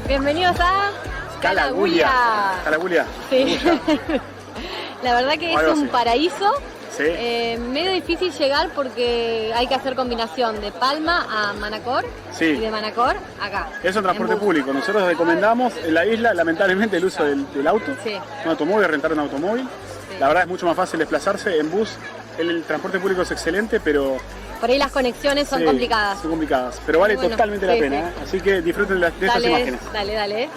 Bienvenidos a Calagullia. Calagullia. Sí. La verdad que es un paraíso. Sí. Medio difícil llegar porque hay que hacer combinación de Palma a Manacor, sí, y de Manacor acá. Es un transporte público. Nosotros recomendamos en la isla, lamentablemente, el uso del auto. Sí. Un automóvil, rentar un automóvil. Sí. La verdad es mucho más fácil desplazarse en bus. El transporte público es excelente, pero por ahí las conexiones son complicadas. Son complicadas, pero vale totalmente la pena. Sí. Así que disfruten de estas imágenes. Dale.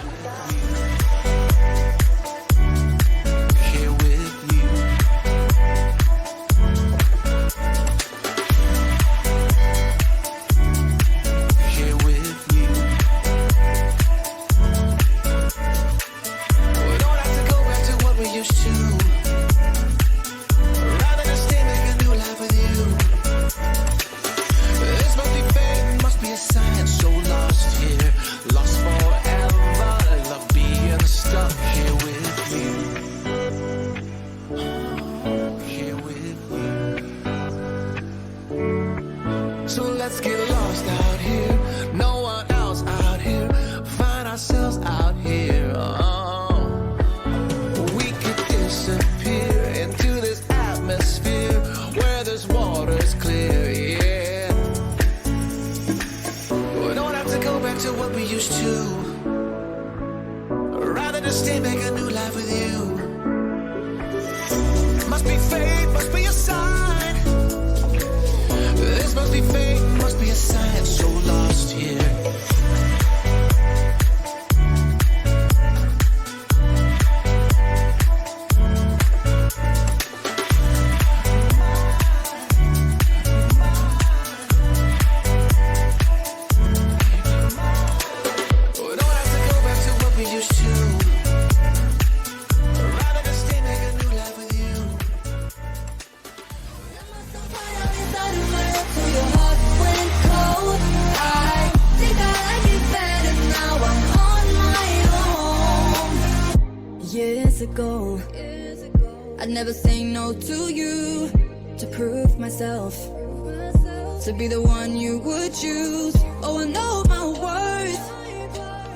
I'd never say no to you, to prove myself, to be the one you would choose. Oh, I know my worth,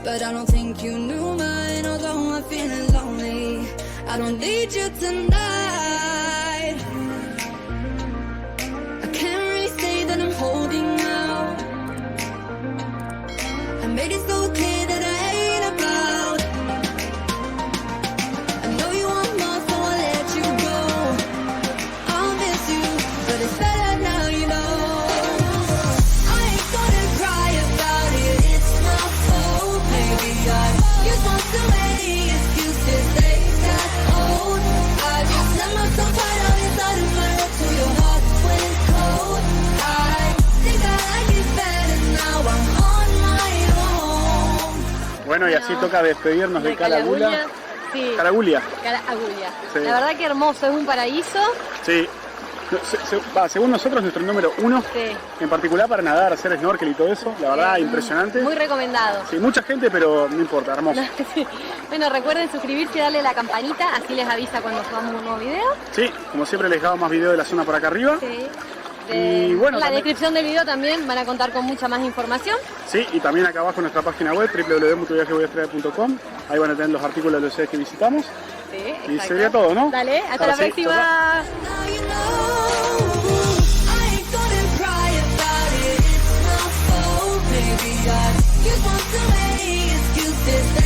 but I don't think you knew mine. Although I'm feeling lonely, I don't need you tonight. I can't really say that I'm holding out. I made it so clear that I ain't about. I know you want more, so I'll let you go. I'll miss you, but it's better now, you know. I ain't gonna cry about it, it's my fault. Maybe I used up too many excuses, they got old. I just let myself right out inside of my room till your heart went cold. I think I like it better now, I'm on my own. Bueno, y así toca despedirnos de Calagullia. Sí. Calagullia. Sí. La verdad que hermoso, es un paraíso. Sí. Según nosotros, nuestro número 1, sí, en particular para nadar, hacer snorkel y todo eso, la verdad, impresionante. Muy recomendado. Sí, mucha gente, pero no importa, hermoso. Sí. Bueno, recuerden suscribirse y darle a la campanita, así les avisa cuando subamos un nuevo video. Sí, como siempre les dejamos más videos de la zona por acá arriba. Sí. Y bueno, en la descripción del video también van a contar con mucha más información. Sí, y también acá abajo nuestra página web www.mutuviajevoyastrada.com. Ahí van a tener los artículos de los ciudades que visitamos. Sí, y sería todo, ¿no? Dale, hasta la próxima. You want so many excuses.